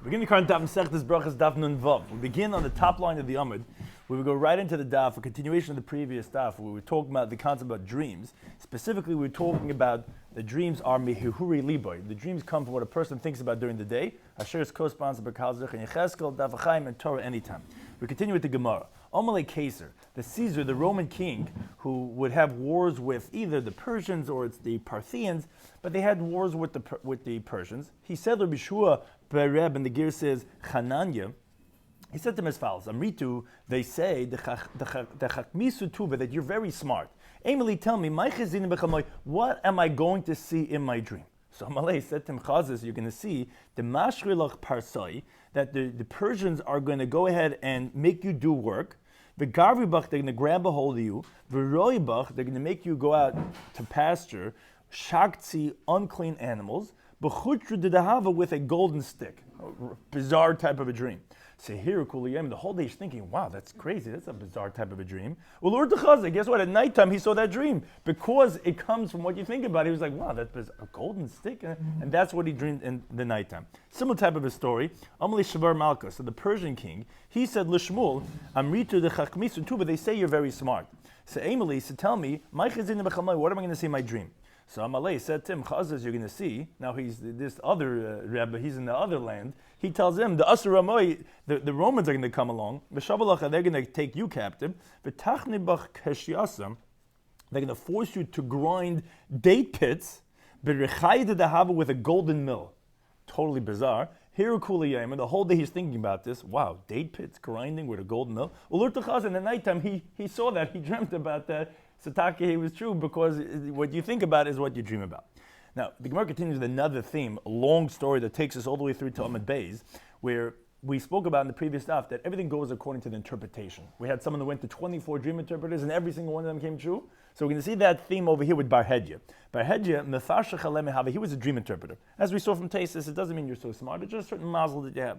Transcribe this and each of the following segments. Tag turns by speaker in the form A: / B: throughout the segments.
A: We're beginning the current Daf Masechtas Beruchas Daf Nun Vav. We begin on the top line of the Amud. We will go right into the Daf, a continuation of the previous Daf, where we were talking about the concept about dreams. Specifically, we were talking about the dreams are mehihuri liboy. The dreams come from what a person thinks about during the day. Asher's co-sponsor Bekalzich and Yecheskel, Daf Chaim, and Torah anytime. We continue with the Gemara. Amalei Caesar, the Caesar, the Roman king, who would have wars with either the Persians or it's the Parthians, but they had wars with the Persians. He said, Rabbi Shua Bereb, and the gear says Chananya. He said to him as follows: Amritu, they say the Chakmisu Tuba, that you're very smart. Emily, tell me, what am I going to see in my dream? So Amalei said to him, Chazis, you're going to see the Mashrilach Parsai, that the Persians are going to go ahead and make you do work. The Garvibach, they're going to grab a hold of you. The Roibach, they're going to make you go out to pasture. Shaktsi, unclean animals. Bechutru Didahava, with a golden stick. A bizarre type of a dream. So here, Kuliyam, the whole day he's thinking, wow, that's crazy. That's a bizarre type of a dream. Well, Lord Techaza, guess what? At nighttime, he saw that dream. Because it comes from what you think about it. He was like, wow, that's a golden stick? And that's what he dreamed in the nighttime. Similar type of a story. Amalei Shavar Malka, so the Persian king, he said, Lishmul, Amritu de Chachmisu tu, but they say you're very smart. So Amalei said, tell me, what am I going to see in my dream? So Amalei said to him, Chazaz, you're going to see, now he's this other Rebbe, he's in the other land. He tells him, the Asur Ramoy, the Romans are going to come along, they're going to take you captive, they're going to force you to grind date pits, with a golden mill. Totally bizarre. Here, Kuliyam, the whole day he's thinking about this. Wow, date pits grinding with a golden mill. In the nighttime, he saw that, he dreamt about that. Satake was true because what you think about is what you dream about. Now, the Gemara continues with another theme, a long story that takes us all the way through to Amud Beis, where we spoke about in the previous stuff that everything goes according to the interpretation. We had someone that went to 24 dream interpreters and every single one of them came true. So we're going to see that theme over here with Bar Hedya. Bar Hedya, Mefarsha Chalem Mehava, he was a dream interpreter. As we saw from Taisus, it doesn't mean you're so smart, it's just a certain mazel that you have.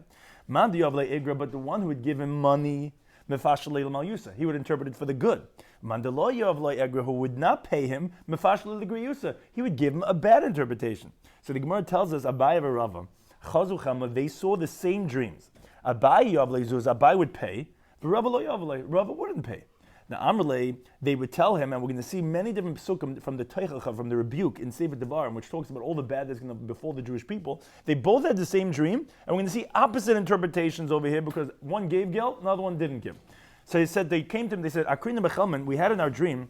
A: Man Diavle Igra, but the one who would give him money, Mefashal Leil Mal Yusa, he would interpret it for the good. Mandaloya of Loi Egra, who would not pay him, Mefashal Leil Yusa, he would give him a bad interpretation. So the Gemara tells us, Abai of Rava, Chazu Chama, they saw the same dreams. Abai of Zuz, Abai would pay, but Rava Lo Yavle, Rava wouldn't pay. Now Amrle, they would tell him, and we're going to see many different psukim from the Teichacha, from the rebuke in Sefer Devarim, which talks about all the bad that's going to befall the Jewish people. They both had the same dream, and we're going to see opposite interpretations over here because one gave guilt, another one didn't give. So he said, they came to him, they said, Akrina Bechelman, we had in our dream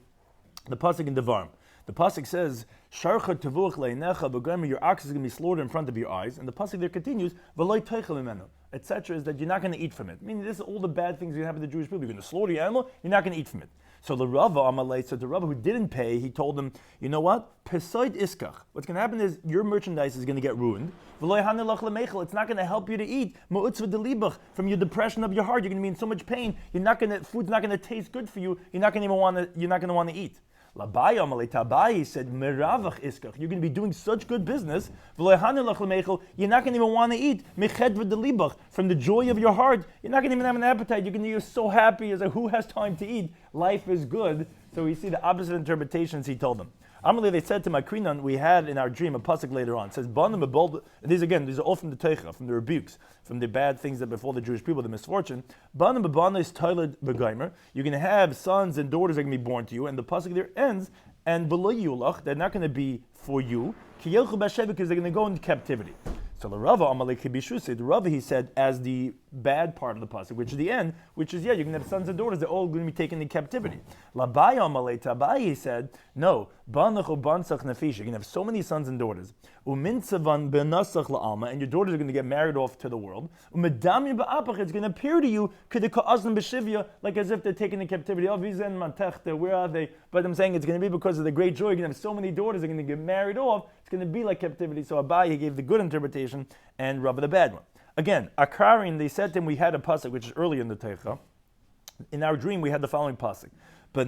A: the pasuk in Devarim. The pasuk says, Sharcha tevuach leinecha b'gomer, your ox is going to be slaughtered in front of your eyes. And the pasuk there continues, V'loi teichel imenu, etc., is that you're not going to eat from it. Meaning this is all the bad things that happen to the Jewish people. You're going to slaughter your animal, you're not going to eat from it. So the Rava Amalei, so the Rava who didn't pay, he told him, you know what? Pesoid iskach. What's going to happen is your merchandise is going to get ruined. It's not going to help you to eat. From your depression of your heart, you're going to be in so much pain. Food's not going to taste good for you. You're not going to want to eat. Labai Amalei Tabai said, Meravach iskach. You're going to be doing such good business. You're not going to even want to eat. From the joy of your heart, you're not going to even have an appetite. You're so happy. It's like, who has time to eat? Life is good. So we see the opposite interpretations he told them. Amalei, they said to Makrinan, we had in our dream a pasuk later on. It says, these are all from the Teicha, from the rebukes, from the bad things that befall the Jewish people, the misfortune. You're going to have sons and daughters that are going to be born to you, and the pasuk there ends, and they're not going to be for you, because they're going to go into captivity. So the Rava Amalei Kibishu, the Rava, he said, as the bad part of the pasuk, which is the end, which is, you're going to have sons and daughters, they're all going to be taken into captivity. Labai Amalei Tabai, he said, no, Banachu Bansach Nafish, you're going to have so many sons and daughters. Uminsavan Benasach La'alma, and your daughters are going to get married off to the world. Umedami Ba'apach, it's going to appear to you, Kedeka'azan B'shivya, like as if they're taken into captivity. Oh, Vizen Mantechte, where are they? But I'm saying it's going to be because of the great joy. You're going to have so many daughters, they're going to get married off. It's going to be like captivity. So Abai gave the good interpretation, and Rava the bad one. Again, Akarin, they said to him, we had a pasuk, which is earlier in the Teicha. In our dream, we had the following pasuk. Your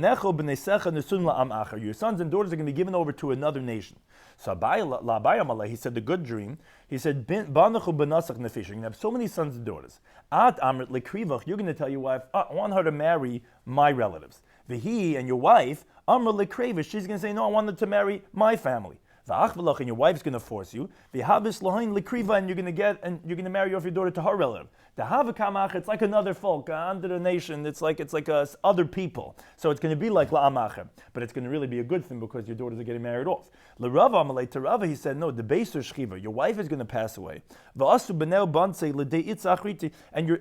A: sons and daughters are going to be given over to another nation. So he said the good dream. He said, you're going to have so many sons and daughters. You're going to tell your wife, I want her to marry my relatives. He and your wife, she's going to say, no, I want her to marry my family. and your wife's going to force you, and you're going to marry off your daughter to her relative. It's like another folk, under the nation. It's like other people. So it's going to be like la'amacher, but it's going to really be a good thing because your daughters are getting married off. L'Rava Amalei to Rava, he said, no, the beiser shchiva, your wife is going to pass away,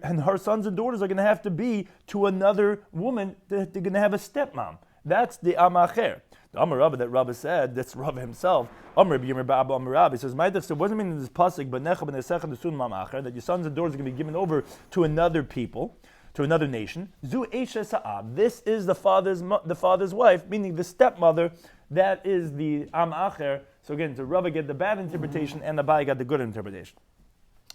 A: and her sons and daughters are going to have to be to another woman. They're going to have a stepmom. That's the amacher. The Amar Rabba that Rabba said, that's Rabba himself. Amar Rabbi Yirmiyah Baba Amar Rabba. He says, "Ma'idach, so it wasn't meaning in this pasuk, but necha b'nesecha nesun mamacher, that your sons and daughters are going to be given over to another people, to another nation. Zu eishes ha'ab. This is the father's wife, meaning the stepmother. That is the amacher. So again, to Rabba get the bad interpretation, and Abai got the good interpretation.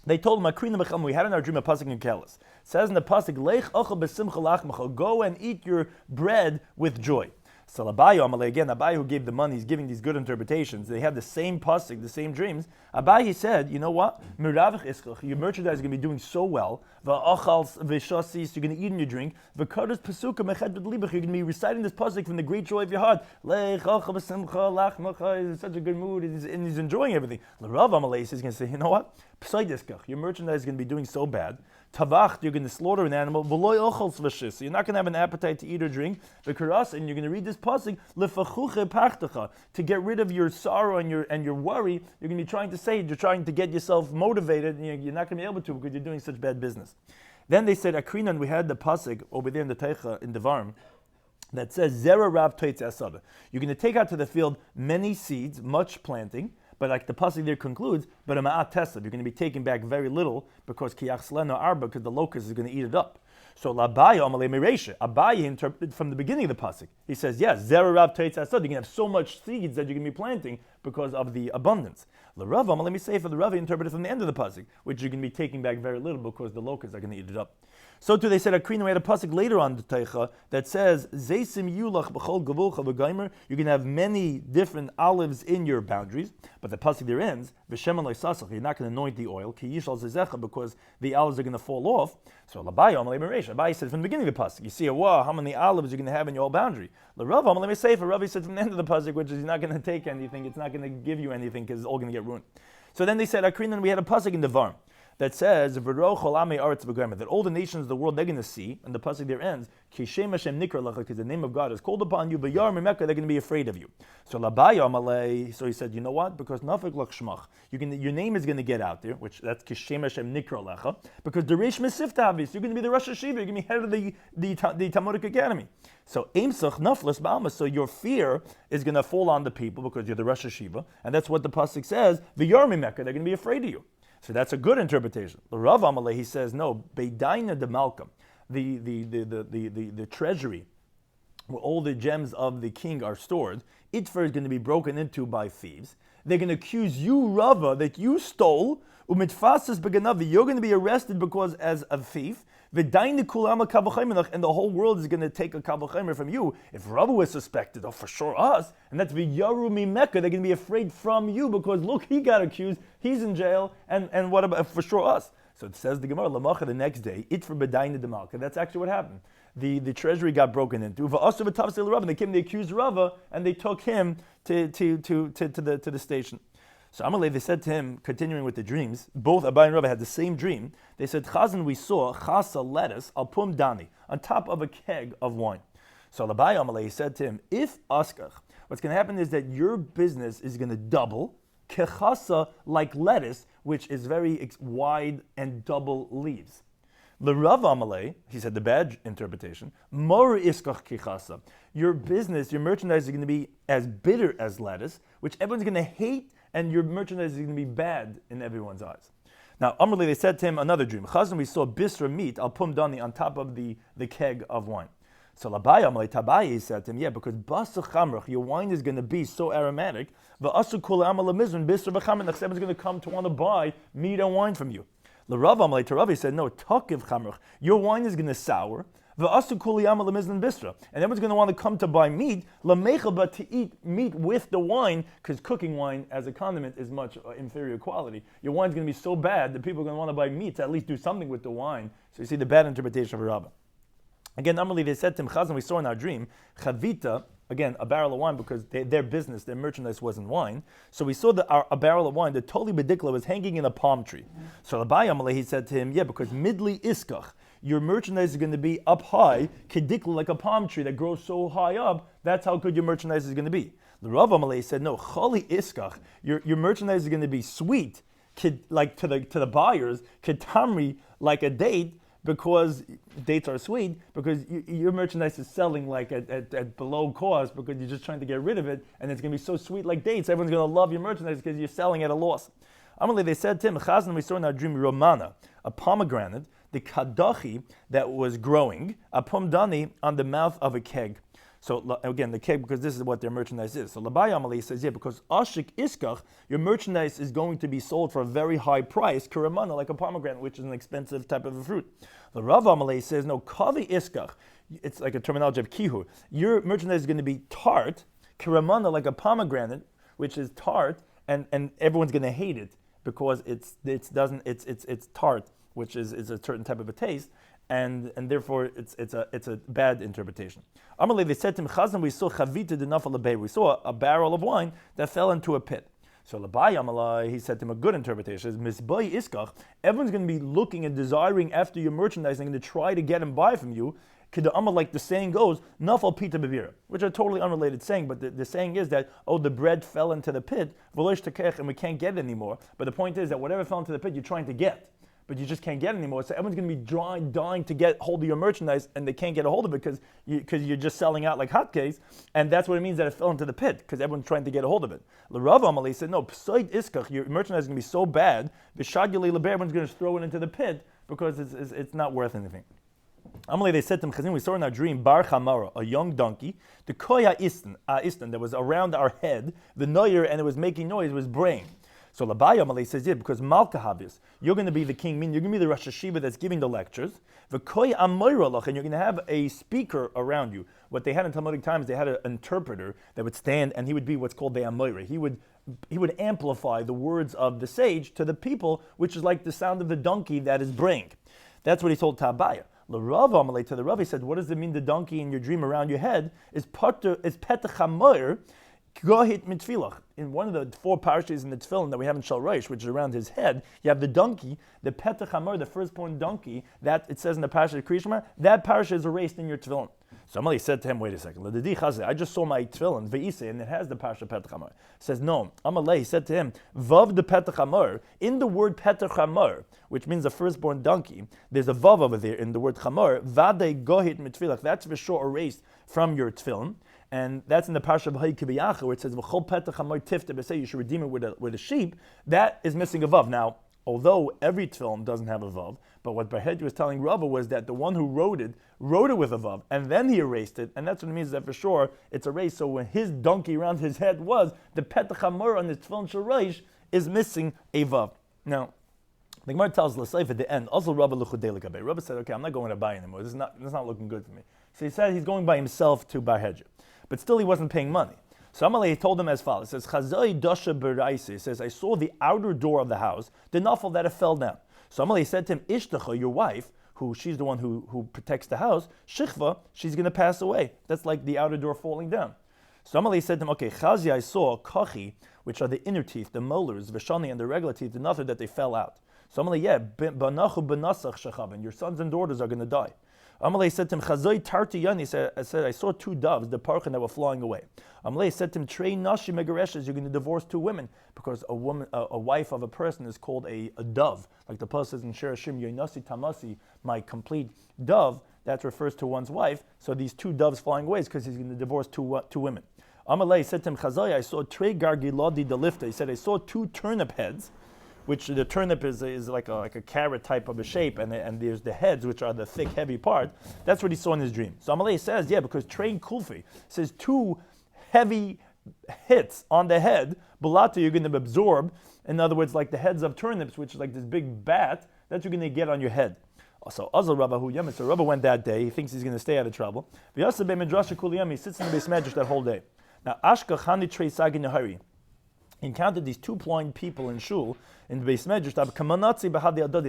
A: They told him, we had in our dream a pasuk in Kelis. It says in the pasuk, Lech ochel b'simcha lachmecha, go and eat your bread with joy. So Abaye, again, Abaye who gave the money, he's giving these good interpretations. They have the same pasuk, the same dreams. Abaye said, you know what? Miravich ischach, your merchandise is going to be doing so well. Va'achal v'shasis, you're going to eat and you drink. V'kados pesuka meched b'dlibach, you're going to be reciting this pasuk from the great joy of your heart. Lech ochel b'simcha lachmecha, he's in such a good mood, and he's enjoying everything. L'Rav Amalei is going to say, you know what? Psaidiskach, your merchandise is going to be doing so bad. Tavach, you're going to slaughter an animal. V'loy ochel svashis, so you're not going to have an appetite to eat or drink. V'karas, and you're going to read this pasuk lefachuche pachtacha, to get rid of your sorrow and your worry. You're going to be trying to say, you're trying to get yourself motivated, and you're not going to be able to because you're doing such bad business. Then they said, Akrinan, we had the pasuk over there in the Teicha, in the Varm, that says, Zera Rab Teitz Asada. You're going to take out to the field many seeds, much planting, but like the pasuk there concludes, but a ma'at tesad, you're going to be taking back very little because kiyach sleno arba, because the locust is going to eat it up. So Abaye Amalei Meresha, Abaye interpreted from the beginning of the pasuk. He says, yes, Zera Rab Teitz Asad, you're going to have so much seeds that you're going to be planting because of the abundance. L'Rav Amalei Misei, for the Rav interpreted from the end of the pasuk, which you're going to be taking back very little because the locusts are going to eat it up. So too they said, Akrina, we had a pasuk later on the Teicha that says, Zeisim yulach b'chol gavulcha v'gaimer, you're going to have many different olives in your boundaries, but the pasuk there ends, V'shemen lo'isasach, you're not going to anoint the oil, ki yishal zezecha, because the olives are going to fall off. So L'Abaye Amalei Meresh, Abaye said from the beginning of the pasuk, you see, wow, how many olives you're going to have in your whole boundary. L'Rav Amalei Mesefer, Rav said from the end of the pasuk, which is you're not going to take anything, it's not going to give you anything because it's all going to get ruined. So then they said, Akrina, we had a pasuk in the Varm that says that all the nations of the world they're going to see, and the pasuk there ends, because the name of God is called upon you, but they're going to be afraid of you. So he said, you know what? Because your name is going to get out there, which that's Kishem Hashem Nikra Lecha, because the Reish Mesiftavis, you're going to be the Rosh Hashiva, you're going to be head of the Talmudic Academy. So Eimsach Naflas Ba'alma, so your fear is going to fall on the people because you're the Rosh Hashiva, and that's what the pasuk says. The Yarmi Mecca, they're going to be afraid of you. So that's a good interpretation. The Rav Amalei, he says, no, Beidaina de Malkam, the treasury, where all the gems of the king are stored, Itfer is going to be broken into by thieves. They're going to accuse you, Rava, that you stole, Umitfasas beganavi, you're going to be arrested because as a thief, and the whole world is going to take a kabel from you. If Rabbi was suspected, for sure us, and that's V'yaru Mecca, they're going to be afraid from you because look, he got accused, he's in jail, and what about for sure us? So it says the Gemara, Lamacha, the next day, it for Bedaina Demalka. That's actually what happened. The treasury got broken into. And they came, they accused Rava, and they took him to the station. So Amalei, they said to him, continuing with the dreams, both Abai and Rabbi had the same dream. They said, Chazan, we saw chasa lettuce al pum dani, on top of a keg of wine. So Abai Amalei said to him, if askach, what's going to happen is that your business is going to double, kechasa, like lettuce, which is very wide and double leaves. The Rav Amalei, he said the bad interpretation, Mor iskach kichasa, your business, your merchandise is going to be as bitter as lettuce, which everyone's going to hate, and your merchandise is going to be bad in everyone's eyes. Now, Amalei, they said to him another dream. Chazan, we saw bisra meat, al pum dani, on top of the keg of wine. So Labai Amalei Tabai said to him, yeah, because basach chamrach, your wine is going to be so aromatic, v'asu kula amal mizran bisra b'chamen, everyone's going to come to want to buy meat and wine from you. L'Rav Amalei to Rav, he said, no, takiv chamrach, your wine is going to sour, v'asu kuli amal mizran bisra, and everyone's going to want to come to buy meat, l'meichel, but to eat meat with the wine, because cooking wine as a condiment is much inferior quality. Your wine's going to be so bad that people are going to want to buy meat to at least do something with the wine. So you see the bad interpretation of Rabbah. Again, normally they said to him, Chazan, we saw in our dream, Chavita, again, a barrel of wine because their business, their merchandise wasn't wine. So we saw that a barrel of wine, the totally bedikla, was hanging in a palm tree. So Rabbi Amalei, he said to him, yeah, because midli iskach, your merchandise is going to be up high, kedikla, like a palm tree that grows so high up, that's how good your merchandise is going to be. The Rav Amalei said, no, chali iskach, your merchandise is going to be sweet, like to the buyers, ketamri, like a date, because dates are sweet, because your merchandise is selling like at below cost because you're just trying to get rid of it, and it's going to be so sweet like dates. Everyone's going to love your merchandise because you're selling at a loss. Amalei, they said to him, Chazan, we saw in our dream, Romana, a pomegranate, the kadachi that was growing, a pomdani on the mouth of a keg. So again, the keg, because this is what their merchandise is. So Labai Amalei says, yeah, because ashik iskach, your merchandise is going to be sold for a very high price, karamana, like a pomegranate, which is an expensive type of a fruit. The Rav Amalei says, no, kavi iskach, it's like a terminology of kihur. Your merchandise is going to be tart, karamana, like a pomegranate, which is tart, and everyone's going to hate it because it's tart, which is a certain type of a taste. And therefore it's a bad interpretation. Amalei, they said to him, Chazan, we saw chavita de nafal lebei. We saw a barrel of wine that fell into a pit. So Labai Amalei, he said to him, a good interpretation is misbay iskach. Everyone's going to be looking and desiring after your merchandise and going to try to get and buy from you. Like the saying goes, nafal pita bebira, which is a totally unrelated saying, but the saying is that, the bread fell into the pit, and we can't get it anymore. But the point is that whatever fell into the pit, you're trying to get, but you just can't get it anymore. So everyone's going to be dying to get hold of your merchandise, and they can't get a hold of it because you're just selling out like hotcakes, and that's what it means that it fell into the pit, because everyone's trying to get a hold of it. L'Rav Amalei said, no, psoid iskach, your merchandise is going to be so bad, b'shadulei leber, everyone's going to throw it into the pit because it's not worth anything. Amalei, they said to him, Chazin, we saw in our dream, Bar Chamara, a young donkey, the koya istan that was around our head, the noyer, and it was making noise, was braying. So Labai Amalei says, yeah, because Malka Havis, you're going to be the king, meaning you're going to be the Rosh Hashiva that's giving the lectures. V'koy amoyralach, and you're going to have a speaker around you. What they had in Talmudic times, they had an interpreter that would stand, and he would be what's called the amoyra. He would amplify the words of the sage to the people, which is like the sound of the donkey that is braying. That's what he told Tabaya. L'Rav Amalei, to the Rav, he said, what does it mean the donkey in your dream around your head is petach hamoyer, Gohit mitfilach. In one of the 4 parashas in the tefillin that we have in Shal Rosh, which is around his head, you have the donkey, the petach hamor, the firstborn donkey, that it says in the parasha of Krishma, that parasha is erased in your tefillin. Somebody said to him, wait a second, I just saw my tefillin, ve'ise, and it has the parasha petach hamor. Says, no, Amalei said to him, vav the petach hamor, in the word petach hamor, which means the firstborn donkey, there's a vav over there in the word hamor, vade gohit mitfilach, that's for sure erased from your tefillin. And that's in the parsha of Ha'ikibiyacha, where it says, "V'chol petach hamoy tifta," say you should redeem it with a sheep. That is missing a vav. Now, although every tefillin doesn't have a vav, but what Barhedji was telling Rava was that the one who wrote it with a vav, and then he erased it, and that's what it means that for sure it's erased. So when his donkey around his head was, the petach hamor on his tefillin sharayish is missing a vav. Now, the Gemara tells L'Seif at the end, also Rabbi L'chudei l'kabei. Rabbi said, okay, I'm not going to buy anymore. This is not looking good for me. So he said he's going by himself to Barhedji. But still he wasn't paying money. So Amalei told him as follows. It says, Chazai dasha beraisi. It says, I saw the outer door of the house, the nafal that it fell down. So Amalei said to him, Ishtacha, your wife, she's the one who protects the house, Shichva, she's going to pass away. That's like the outer door falling down. So Amalei said to him, okay, Chazi, I saw kachi, which are the inner teeth, the molars, Vishani, and the regular teeth, the nothing that they fell out. So Amalei, yeah, banachu benasach shachavin, your sons and daughters are going to die. Amalei said to him, Chazoi tarti yani, I said, I saw 2 doves, the parchin that were flying away. Amalei said to him, Trei nashi megareshes, you're going to divorce 2 women, because a wife of a person is called a dove. Like the Pasuk says in Shirashim, Yoinasi tamasi, my complete dove, that refers to one's wife. So these 2 doves flying away is because he's going to divorce 2 women. Amalei said to him, Chazoi, I saw Trei gargilodi delifta. He said, I saw 2 turnip heads, which the turnip is like a carrot type of a shape, and there's the heads, which are the thick, heavy part. That's what he saw in his dream. So Amalei says, yeah, because train kulfi says 2 heavy hits on the head, bulata you're going to absorb. In other words, like the heads of turnips, which is like this big bat, that you're going to get on your head. So Azal Rabba hu Yomit. So Rabba went that day. He thinks he's going to stay out of trouble. He sits in the Beis Medrash that whole day. Now Ashka Chani Trei Sagin Yahari. He encountered these 2 blind people in shul in the Beis Medrash.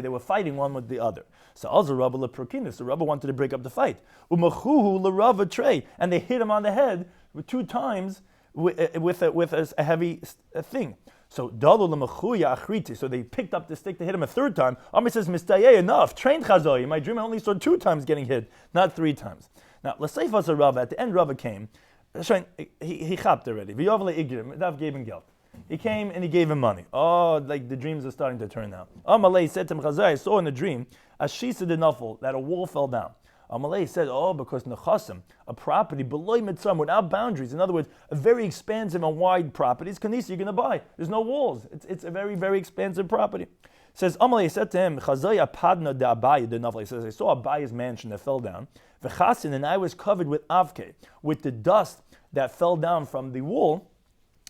A: They were fighting one with the other. So also Rabba leprokinus. So Rabba wanted to break up the fight. Umachuhu l'Rava trei, and they hit him on the head. 2 times with a heavy thing. So so they picked up the stick to hit him a 3rd time. Amr says, Mistaye, enough. Trained Chazoi. In my dream, I only saw 2 times getting hit, not 3 times. Now, L'seifas a Rava, at the end, Rava came. He chapped already. V'yovle igrim, Daf gave him geld. He came and he gave him money. Oh, like the dreams are starting to turn now. Amalei said to him, Chazai, I saw in a dream, Ashisa de Nafel, that a wall fell down. Amalei said, because Nechasim, a property below Mitzrayim, without boundaries, in other words, a very expansive and wide property, it's Kanisa, you're going to buy. There's no walls. It's a very, very expansive property. Says, Amalei said to him, Chazai apadna de Abaye de Nafel. He says, I saw Abaye's mansion that fell down. V'chasin, and I was covered with avke, with the dust that fell down from the wall,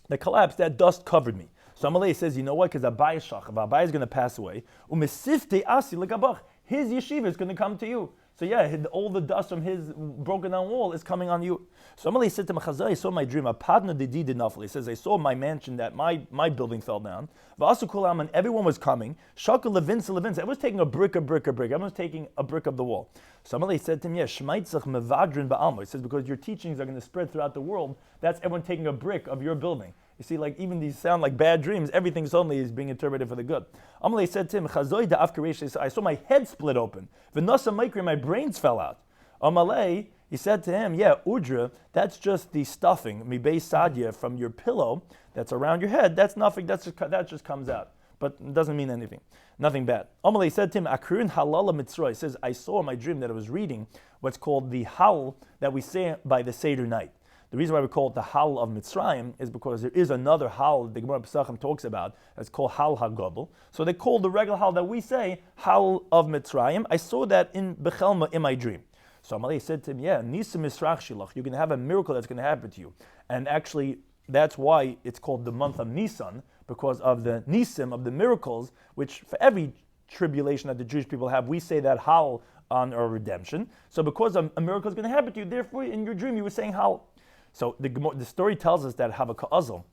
A: that collapsed, that dust covered me. So Amalei says, you know what? Because Abaye Abaye is going to pass away. Umesifte asi lekabach. His yeshiva is going to come to you. So yeah, all the dust from his broken down wall is coming on you. So Amalei said to Machazai, I saw my dream. Apadna de di nafli. He says, I saw my mansion, that my building fell down. V'asu kulam, and everyone was coming. Shaka levinsa. I was taking a brick. I was taking a brick of the wall. So Amalei said to him, yes, shmaitzach mevadrin ba'alma. He says, because your teachings are going to spread throughout the world. That's everyone taking a brick of your building. You see, like even these sound like bad dreams, everything suddenly is being interpreted for the good. Amalei said to him, Chazoi da afkaresh, I saw my head split open. V'nasa maikri, my brains fell out. Amalei, he said to him, yeah, udra, that's just the stuffing, mibei sadya, from your pillow that's around your head. That's nothing, that just comes out. But it doesn't mean anything. Nothing bad. Amalei said to him, Akrin halala mitzrah. He says, I saw in my dream that I was reading what's called the hal that we say by the Seder night. The reason why we call it the Hal of Mitzrayim is because there is another Hal the Gemara Pesachim talks about. It's called Hal HaGadol. So they call the regular Hal that we say Hal of Mitzrayim. I saw that in Bechelma in my dream. So Amalei said to him, yeah, Nisa Misrach Shilach, you're going to have a miracle that's going to happen to you. And actually, that's why it's called the month of Nisan, because of the Nisim, of the miracles, which for every tribulation that the Jewish people have, we say that Hal on our redemption. So because a miracle is going to happen to you, therefore in your dream you were saying Hal. So the story tells us that Havaka Azal,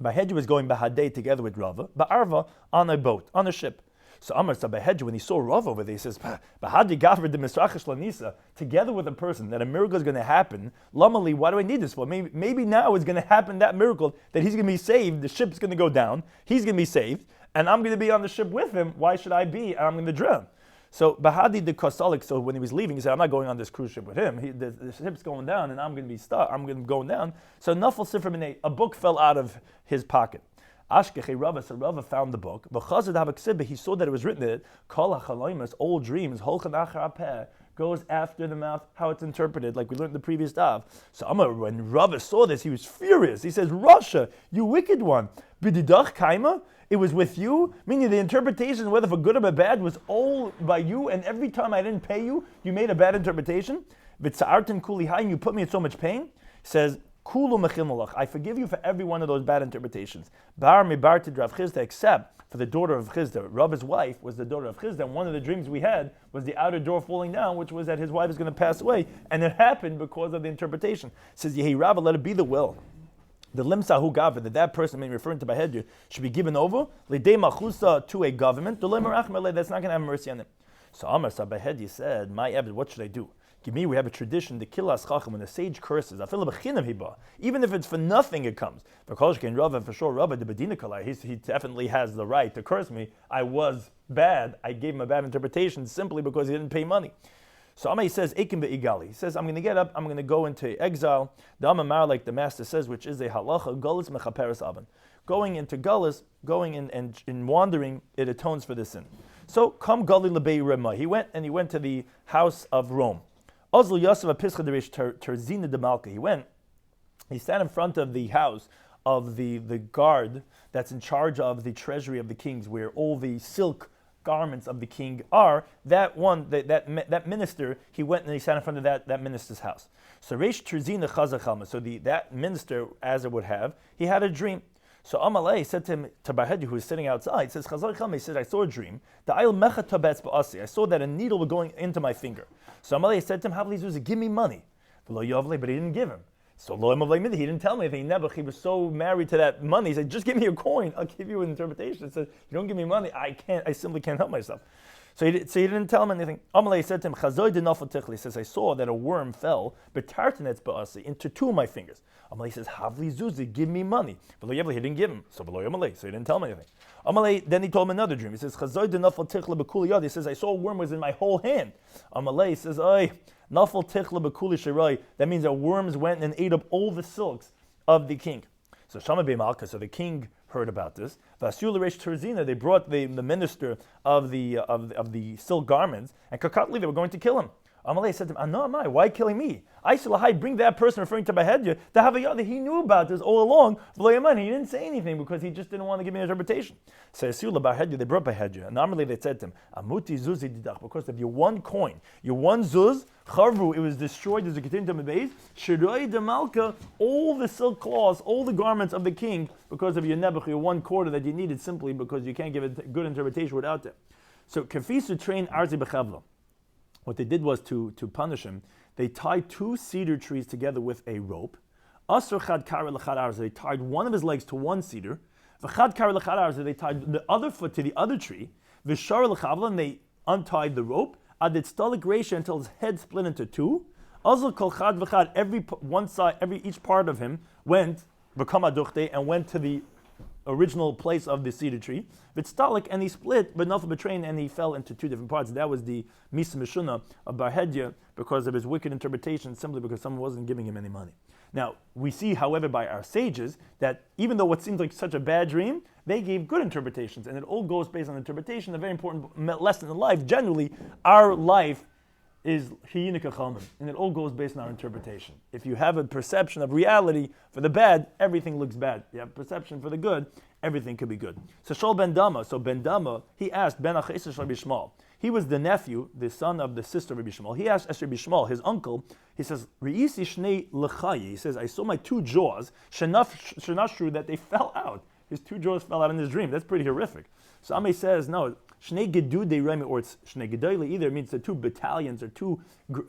A: Bahedju was going Bahadei together with Rava, Ba'arva on a boat, on a ship. So Amar Bahedju, when he saw Rava over there, he says, Bahadi Gavr de Misrachish Lanisa, together with a person, that a miracle is going to happen. Lamali, why do I need this for? Maybe now it's going to happen, that miracle, that he's going to be saved, the ship's going to go down, he's going to be saved, and I'm going to be on the ship with him. Why should I be? And I'm going to drown. So Bahadi the Kosalik, so when he was leaving, he said, I'm not going on this cruise ship with him. The ship's going down and I'm going to be stuck. I'm going to be going down. So Nafal Sifra Minei, a book fell out of his pocket. Ashkeche Rava, so Rava found the book. B'chazad HaVaksiba, he saw that it was written in it, Kol HaChalaymas, old dreams, Holchan Achar Apeh, goes after the mouth, how it's interpreted, like we learned in the previous daf. So Amar, when Rava saw this, he was furious. He says, Rasha, you wicked one, B'didach Kaima, it was with you, meaning the interpretation, whether for good or bad, was all by you, and every time I didn't pay you, you made a bad interpretation. V'tza'artim kuli hayim, you put me in so much pain. Says, Kulu mechil, I forgive you for every one of those bad interpretations. Bar mi bar to Rav Chizda, except for the daughter of Chizda. Rav's wife was the daughter of Chizda, and one of the dreams we had was the outer door falling down, which was that his wife is going to pass away, and it happened because of the interpretation. Says, Yehi Rava, let it be the will. The limsa hu gavra, that person, referring to Bahedju, should be given over l'dei machusa, to a government. That's not going to have mercy on him. So Amar Bahedju said, "My Ebed, what should I do? Give me. We have a tradition. The kilas chacham, when the sage curses, even if it's for nothing, it comes. For sure, Rava the bedina kalai. He definitely has the right to curse me. I was bad. I gave him a bad interpretation simply because he didn't pay money." So Amai says, Eikim be'igali. He says, I'm going to get up, I'm going to go into exile. The Amamar, like the master says, which is a halacha, Gullus mechaperes avan. Going into Gullus, going in wandering, it atones for the sin. So, come Gali lebei Rema. He went to the house of Rome. Ozlu Yosef apischa derish terzina de Malka. He sat in front of the house of the guard that's in charge of the treasury of the kings, where all the silk garments of the king are. That minister, he went and he sat in front of that minister's house. So Reish Terzina Chazachalma, so that minister, as it would have, he had a dream. So Amalei said to him, to Bahedju, who was sitting outside, says, Chazachalma, he said, I saw a dream. I saw that a needle was going into my finger. So Amalei said to him, Havli, give me money. But he didn't give him. So he didn't tell me anything. Nebuch, he was so married to that money. He said, just give me a coin. I'll give you an interpretation. He said, you don't give me money. I simply can't help myself. So he didn't tell him anything. Amalei said to him, Chazoi de nafal tichli. He says, I saw that a worm fell, betartanetz ba'asi, into two of my fingers. Amalei says, Havli zuzi, give me money. Below Yevli, he didn't give him. So below Amalei, so he didn't tell him anything. Amalei, then he told him another dream. He says, Chazoi de nafal tichli b'kuli yad. He says, I saw a worm was in my whole hand. Amalei says, Oy, nafal tichli b'kuli shirai. That means that worms went and ate up all the silks of the king. So Shama B'Malka, so the king heard about this. V'asu l'reish terzina, they brought the minister of the silk garments, and Kakatli, they were going to kill him. Amalei said to him, "No, why killing me? I shall bring that person referring to Bahedya to have a yada. He knew about this all along. He didn't say anything because he just didn't want to give me an interpretation." So Bahedya, they brought Bahedya, and Amalei they said to him, "Amuti zuzi didach," because of your one coin, your one zuz, charvu, it was destroyed as a continuum of base. Shiroi de malka, all the silk cloths, all the garments of the king, because of your nebuch, your one quarter that you needed simply because you can't give a good interpretation without that. So kafisu trained Arzi Bechavla. What they did was to punish him. They tied two cedar trees together with a rope. Asr chad kara l'chad arz. They tied one of his legs to one cedar. V'chad kara l'chad arz. They tied the other foot to the other tree. V'shar l'chavla, and they untied the rope. Adit stalik reisha, until his head split into two. Azl kol chad v'chad. Each part of him went v'kam aduchte, and went to the original place of the cedar tree. V'tztalik, and he split, but nothing betraying, and he fell into two different parts. That was the Misa Mishuna of Barhedya because of his wicked interpretation, simply because someone wasn't giving him any money. Now, we see, however, by our sages, that even though what seems like such a bad dream, they gave good interpretations, and it all goes based on interpretation. A very important lesson in life. Generally, our life is hiyinika chalman, and it all goes based on our interpretation. If you have a perception of reality for the bad, everything looks bad. You have a perception for the good, everything could be good. So Shol ben Dama, he asked Ben Achesah Rabbi Shmuel. He was the nephew, the son of the sister of Rabbi Shmuel. He asked Rabbi Shmuel, his uncle, he says, Re'isi shnei lechayi. He says, I saw my two jaws, shenashru, that they fell out. His two jaws fell out in his dream. That's pretty horrific. So Amei says, no, Shnei Gedudei Remi, or it's Shnei Gedolei, either means the two battalions or two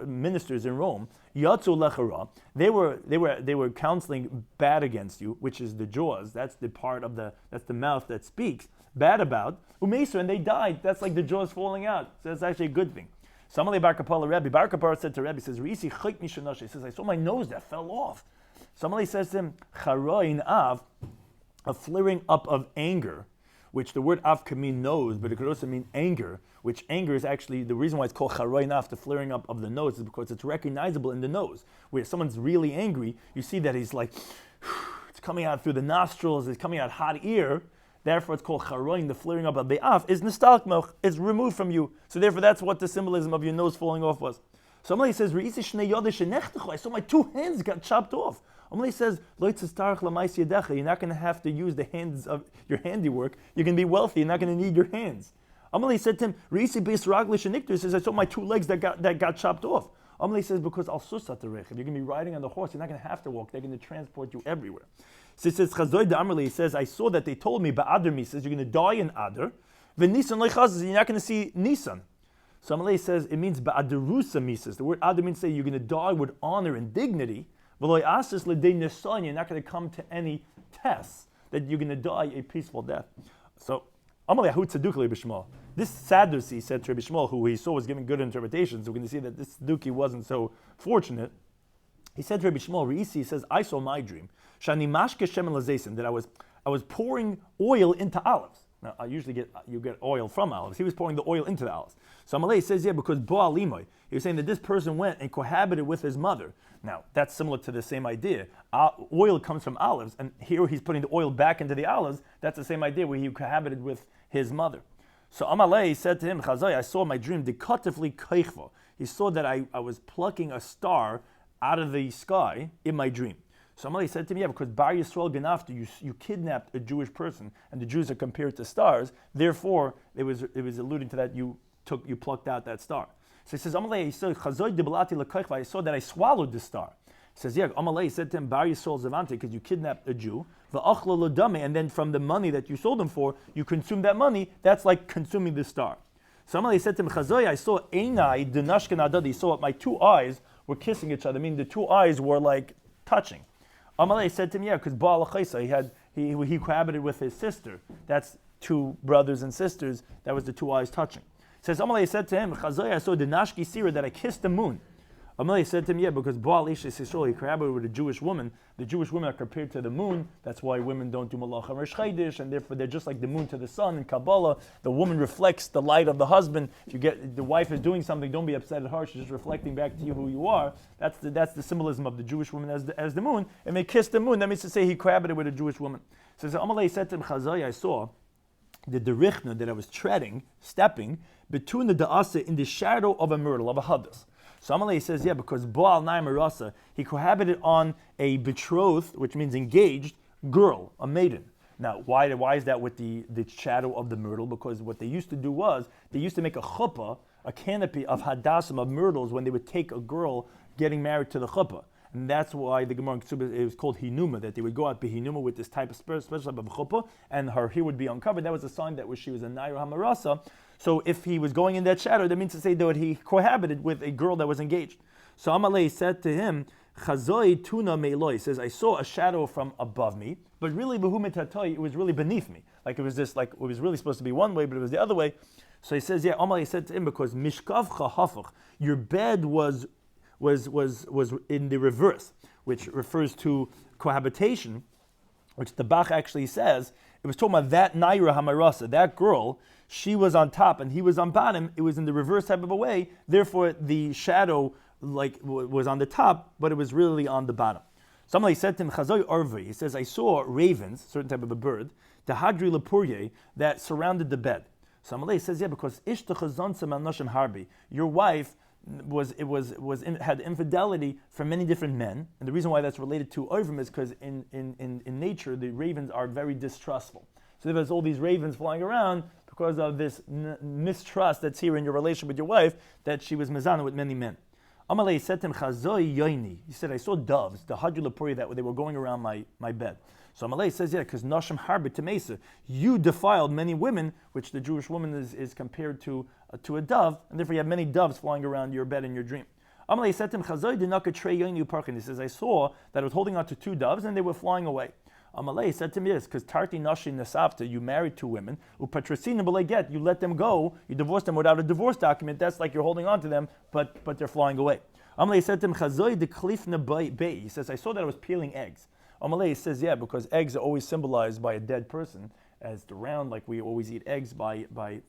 A: ministers in Rome. Yatzu Lechara, they were counseling bad against you, which is the jaws. That's the part of that's the mouth that speaks bad about. Umeser, and they died. That's like the jaws falling out. So that's actually a good thing. Samalei Bar Kapala Rebbe. Bar Kapala said to Rebbe, he says, Reisi Chayk Mishanash. He says, I saw my nose that fell off. Samalei says to him, Charoin Av, a flaring up of anger, which the word av can mean nose, but it could also mean anger, which anger is actually, the reason why it's called charoy naf, the flaring up of the nose, is because it's recognizable in the nose. Where someone's really angry, you see that he's like, it's coming out through the nostrils, it's coming out hot ear, therefore it's called charoy, the flaring up of the av, is nostalgic milk, it's removed from you. So therefore that's what the symbolism of your nose falling off was. Somebody says, I saw my two hands got chopped off. Amalei says, you're not going to have to use the hands of your handiwork. You're going to be wealthy. You're not going to need your hands. Amalei said to him, he says, I saw my two legs that got chopped off. Amalei says, because you're going to be riding on the horse. You're not going to have to walk. They're going to transport you everywhere. So it says, he says, I saw that they told me, he says, you're going to die in Adar. You're not going to see Nisan. So Amalei says, it means ba'adarusa mises. The word Adar means say you're going to die with honor and dignity. You're not going to come to any tests, that you're going to die a peaceful death. So, this Sadducee said to Rabbi Shmuel, who he saw was giving good interpretations, we're going to see that this Sadducee wasn't so fortunate. He said to Rabbi Shmuel, he says, I saw my dream, that I was pouring oil into olives. Now, I usually you get oil from olives. He was pouring the oil into the olives. So Amalei says, because Bo'al Imoy, he was saying that this person went and cohabited with his mother. Now, that's similar to the same idea. Oil comes from olives, and here he's putting the oil back into the olives. That's the same idea where he cohabited with his mother. So Amalei said to him, Chazai, I saw my dream, dekatifli keichva. He saw that I was plucking a star out of the sky in my dream. So Amalei said to me, because Bar Yisrael Ganafta, you kidnapped a Jewish person, and the Jews are compared to stars. Therefore, it was alluding to that you plucked out that star. So he says, Amalei, I saw that I swallowed the star. He says, Amalei said to him, Bar Yisrael Zavante, because you kidnapped a Jew, and then from the money that you sold him for, you consumed that money. That's like consuming the star. So Amalei said to him, I saw Einai Dinashkan Adadi. He saw my two eyes were kissing each other. I mean, the two eyes were like touching. Amalei said to him, because Baal Chaisa, he cohabited with his sister. That's two brothers and sisters. That was the two eyes touching. says, Amalei said to him, Chazoi, I saw the Nashki Sira that I kissed the moon. Amalei said to him, yeah, because Baal Ish Yisrael, he collaborated with a Jewish woman. The Jewish women are compared to the moon. That's why women don't do Malacha Rosh Chodesh, and therefore they're just like the moon to the sun in Kabbalah. The woman reflects the light of the husband. If you get the wife is doing something, don't be upset at her. She's just reflecting back to you who you are. That's the symbolism of the Jewish woman as the moon. And they kiss the moon. That means to say he collaborated with a Jewish woman. So Amalei said to him, Chazai, I saw the derichna that I was stepping between the da'asa in the shadow of a myrtle, of a hadas. So Amalei says, yeah, because Baal Naim Arasa, he cohabited on a betrothed, which means engaged, girl, a maiden. Now, why is that with the shadow of the myrtle? Because what they used to do was, they used to make a chuppah, a canopy of hadassim, of myrtles, when they would take a girl getting married to the chuppah. And that's why the Gemara in Ksubah, it was called hinuma, that they would go out behinuma with this type of special type of chuppah, and her hair would be uncovered. That was a sign that she was a naira hamarasa. So if he was going in that shadow, that means to say that he cohabited with a girl that was engaged. So Amalei said to him, Chazoi tuna meiloi, says, I saw a shadow from above me, but really it was really beneath me. Like it was really supposed to be one way, but it was the other way. So he says, yeah, Amalei said to him, because mishkavcha hafach, your bed was in the reverse, which refers to cohabitation, which the Bach actually says, it was talking about that Naira Hamarasa, that girl, she was on top and he was on bottom. It was in the reverse type of a way. Therefore, the shadow was on the top, but it was really on the bottom. Somebody said to him, Chazoi Arvi, he says, I saw ravens, certain type of a bird, the Hadri Lepurye, that surrounded the bed. Somebody says, yeah, because Harbi, your wife had infidelity from many different men, and the reason why that's related to Ovim is because in nature the ravens are very distrustful. So there's all these ravens flying around because of this mistrust that's here in your relation with your wife, that she was mezana with many men. Amalei said to him, Chazoi Yoini. He said, I saw doves, the Hadulapuri, that they were going around my bed. So Amalei says, yeah, because Nashim Harbi Temesa, you defiled many women, which the Jewish woman is compared to a dove, and therefore you have many doves flying around your bed in your dream. Amalei said to him, Chazoi Dinaka Trey Yoini Parkin. He says, I saw that I was holding on to two doves and they were flying away. Amalei said to me, yes, because Tarti Nashi Nasavta, you married two women, Upatrasina Balaget, you let them go, you divorced them without a divorce document, that's like you're holding on to them, but they're flying away. Amalei said to him, Chazoi de Klifna Bay. He says, I saw that I was peeling eggs. Amalei says, yeah, because eggs are always symbolized by a dead person, as the round, like we always eat eggs by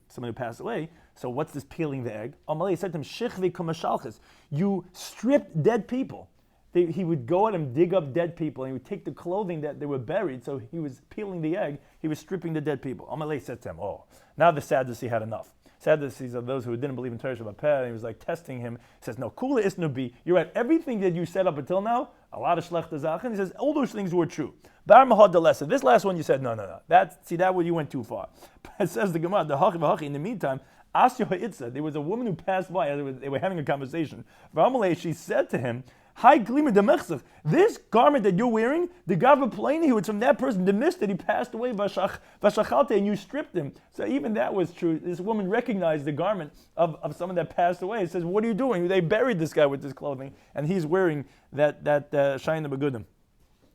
A: someone who passed away. So what's this peeling the egg? Amalei said to him, Shichvi Kumashalchis, you stripped dead people. He would go out and dig up dead people, and he would take the clothing that they were buried, so he was peeling the egg, he was stripping the dead people. Amalei said to him, oh, now the Sadducee had enough. Sadducees are those who didn't believe in Torah Shabbat Peh, and he was like testing him. He says, no, Kula Isnubi, you're right, everything that you said up until now, a lot of Shlech Zachen, he says, all those things were true. Bar Mahad the lesson. This last one you said, no. That one you went too far. But it says the Gemara, the Hachi, in the meantime, Asya Ha'itza, there was a woman who passed by, they were having a conversation. V'amalei, she said to him, Hi Glima de Mechzach, this garment that you're wearing, the Gava Plani, who was from that person, the mist that he passed away, Vashachalte, and you stripped him. So even that was true. This woman recognized the garment of someone that passed away. It says, what are you doing? They buried this guy with this clothing, and he's wearing that Shaina Begudim.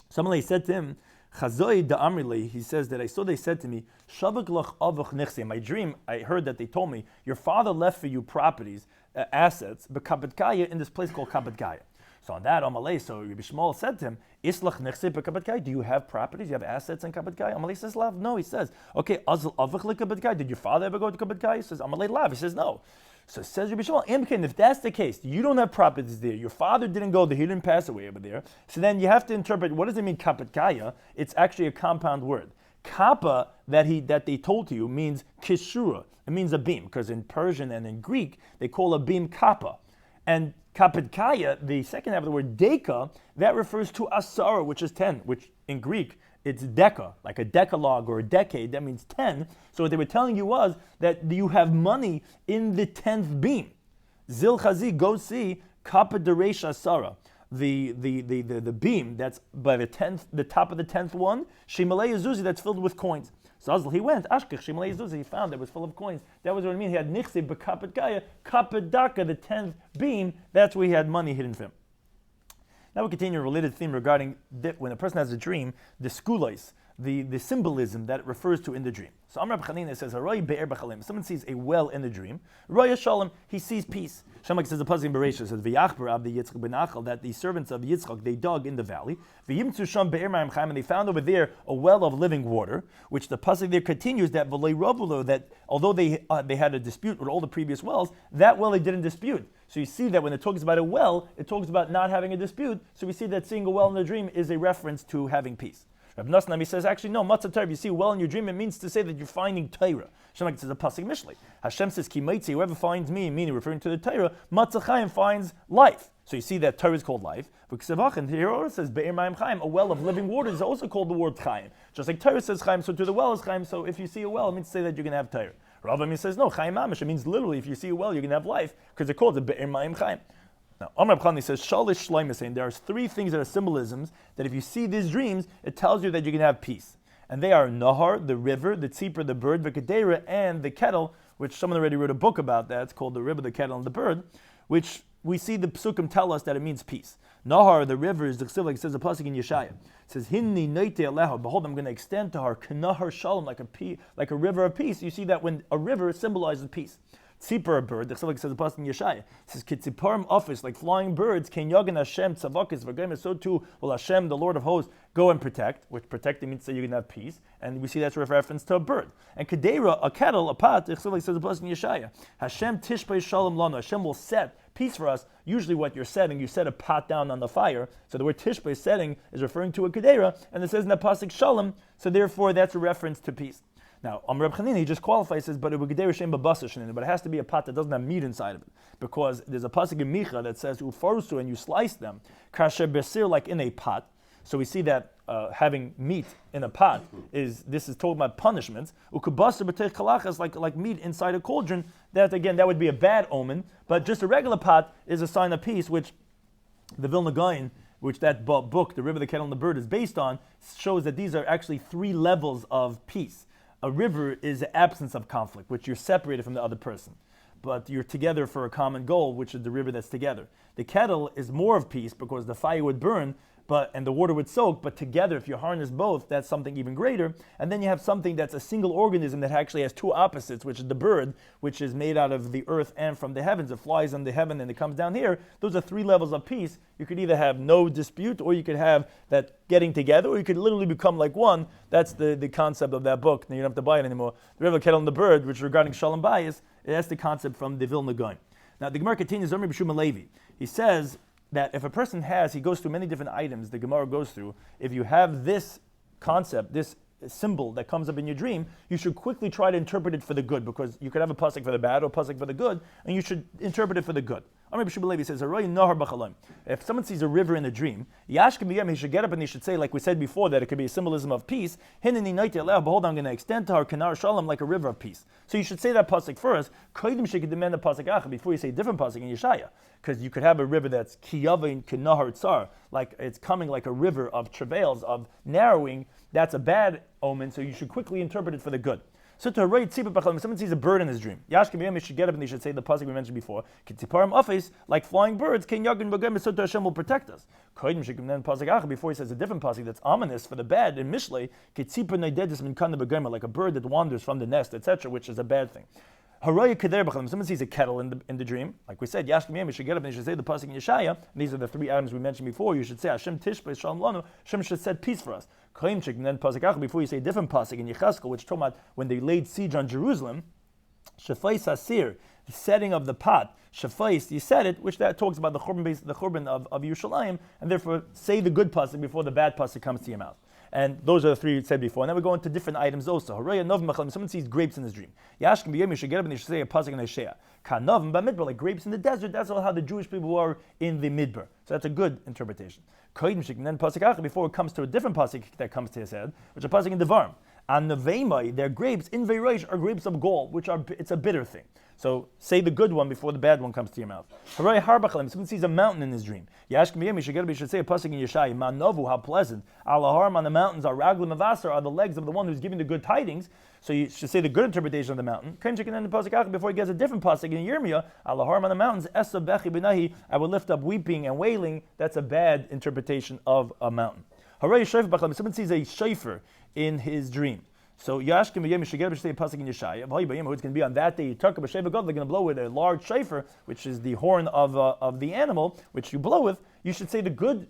A: Somebody said to him, Chazoi da Amrile, he says that I saw they said to me, Shavak lach avach nechse. In my dream, I heard that they told me, your father left for you properties, assets, in this place called Kabbatkaya. So on that, Amalei, so Rabbi Shmuel said to him, Islach nechse b'Kabbatkaya, do you have properties, you have assets in Kabbatkaya? Amalei says, Lav, no, he says, okay, Azal avach leKabbatkaya, did your father ever go to Kabbatkaya? He says, Amalei, Lav, he says, no. So says Rabbi Shmuel, if that's the case, you don't have properties there, your father didn't go there, he didn't pass away over there, so then you have to interpret, what does it mean, Kabbatkaya? It's actually a compound word. Kappa, that they told to you, means kishura, it means a beam, because in Persian and in Greek, they call a beam kappa. And Kapetkaya, the second half of the word deka, that refers to asara, which is 10, which in Greek, it's deka, like a decalogue or a decade, that means 10. So what they were telling you was that you have money in the 10th beam. Zil chazi, go see Kappa deresh asara. The beam that's by the top of the 10th one, Shimalei Azuzi, that's filled with coins. So Azal, he went, Ashkech, Shimalei Azuzi, he found it was full of coins. That was what it means. He had Nichse, Bekapet Gaya, Kapet Daka, the 10th beam, that's where he had money hidden for him. Now we continue a related theme regarding when a person has a dream, the skulois, the symbolism that it refers to in the dream. So Amr Chanina says, Haroy be'er b'chalim. Someone sees a well in the dream. Roya shalom, he sees peace. Shamak says the pasuk in Beruchas says, V'yachbar abdi Yitzchak ben Achal, that the servants of Yitzchak, they dug in the valley. V'yimtzu sham be'er ma'im chaim, and they found over there a well of living water, which the pasuk there continues that v'lei ravulo, that although they had a dispute with all the previous wells, that well they didn't dispute. So you see that when it talks about a well, it talks about not having a dispute. So we see that seeing a well in the dream is a reference to having peace. Rabbi Nasnami says, actually, no, matzah Torah, if you see well in your dream, it means to say that you're finding Torah. Hashem says a pasuk mishlei. Hashem says, Ki maitzi, whoever finds me, meaning referring to the Torah, matzah chaim finds life. So you see that Torah is called life. But here also says, Be'er ma'im chaim, a well of living water is also called the word chaim. Just like Torah says chaim, so to the well is chaim. So if you see a well, it means to say that you're going to have Torah. Rav Ami says, no, chaim mamish, it means literally if you see a well, you're going to have life, because it calls it Be'er ma'im chaim. Now, Amr B'chani says, Shalish Shloimy saying there are three things that are symbolisms that if you see these dreams, it tells you that you can have peace. And they are Nahar, the river, the tzipor, the bird, the kedera, and the kettle, which someone already wrote a book about that. It's called The River, the Kettle, and the Bird, which we see the psukim tell us that it means peace. Nahar, the river, is the chsiv, like it says the pasuk in Yeshaya. It says, Hinni neite aleha, behold, I'm going to extend to her, Kenahar shalom, like a river of peace. You see that when a river symbolizes peace. Tzipor, a bird, the chsiv, like it says the pasuk in Yeshaya. It says, Kitziparim office, like flying birds, Ken Yagan Hashem tzavakis v'gayim, so too will Hashem, the Lord of hosts, go and protect, which protecting means that you can have peace, and we see that's a reference to a bird. And kedera, a kettle, a pot, the chsiv, like it says the pasuk in Yeshaya. Hashem tishpei shalom lanu, Hashem will set peace for us. Usually what you're setting, you set a pot down on the fire. So the word tishpei, setting, is referring to a kedera, and it says in that pasuk shalom, so therefore that's a reference to peace. Now, Reb Chanina, he just qualifies, says, but it has to be a pot that doesn't have meat inside of it. Because there's a pasuk in Micha that says, ufarusu, and you slice them, kasher besir, like in a pot. So we see that having meat in a pot is talking about punishments. Ukubasir b'teich kalachas, like meat inside a cauldron. That would be a bad omen. But just a regular pot is a sign of peace, which the Vilna Gaon, which that book, The River, the Kettle, and the Bird, is based on, shows that these are actually three levels of peace. A river is the absence of conflict, which you're separated from the other person. But you're together for a common goal, which is the river that's together. The kettle is more of peace because the fire would burn, and the water would soak, but together, if you harness both, that's something even greater. And then you have something that's a single organism that actually has two opposites, which is the bird, which is made out of the earth and from the heavens. It flies in the heaven and it comes down here. Those are three levels of peace. You could either have no dispute, or you could have that getting together, or you could literally become like one. That's the concept of that book. Now you don't have to buy it anymore. The River, Kettle, and the Bird, which is regarding Shalom Bayis, that's the concept from the Vilna Gaon. Now the Gemara continues, Rabbi Shloimy Schwartzberg. He says that if a person he goes through many different items, the Gemara goes through, if you have this concept, this symbol that comes up in your dream, you should quickly try to interpret it for the good, because you could have a pasuk for the bad or a pasuk for the good, and you should interpret it for the good. Rabbi Shloimy says, if someone sees a river in a dream, he should get up and he should say, like we said before, that it could be a symbolism of peace. Behold, I'm going to extend to her kanar shalom, like a river of peace. So you should say that pasuk first, before you say a different pasuk in Yeshaya, because you could have a river that's kiyavin kenahar tsar, like it's coming like a river of travails, of narrowing. That's a bad omen, so you should quickly interpret it for the good. So to write if someone sees a bird in his dream, he should get up and he should say the pasuk we mentioned before, like flying birds, so Hashem will protect us. Before he says a different pasuk that's ominous for the bad in Mishlei, like a bird that wanders from the nest, etc., which is a bad thing. Someone sees a kettle in the dream, like we said, you should get up and you should say the pasuk in Yeshaya. These are the three items we mentioned before. You should say Hashem tishpei shalom lanu. Hashem should set peace for us. And then before you say a different pasuk in Yecheskel, which talks about when they laid siege on Jerusalem, shafais asir, the setting of the pot. Shafais, you said it, which that talks about the churban of Yerushalayim, and therefore say the good pasuk before the bad pasuk comes to your mouth. And those are the three said before. And then we go into different items also. Someone sees grapes in his dream. Yashkim b'yom, you should get up and you should say a pasuk in Hosea. Kanavim b'midbar, like grapes in the desert. That's how the Jewish people were in the midbar. So that's a good interpretation. And then pasuk before it comes to a different pasuk that comes to his head, which is a pasuk in Devarim. And Neveimai, they're grapes in Veirosh are grapes of gall, it's a bitter thing. So say the good one before the bad one comes to your mouth. Someone sees a mountain in his dream. You should get up, you should say a pasuk in Yeshaya. Ma'novu, how pleasant. Alaharim, on the mountains are raglim avasar, are the legs of the one who's giving the good tidings. So you should say the good interpretation of the mountain. Before he gets a different pasuk in Yirmiyah, Alaharim on the mountains, Esa bechi b'nahi, I will lift up weeping and wailing. That's a bad interpretation of a mountain. Someone sees a shofar in his dream. So Yashkim Yom should get a pasuk in Yeshaya. It's going to be on that day. You talk about Sheva God. They're going to blow with a large shofar, which is the horn of the animal, which you blow with. You should say the good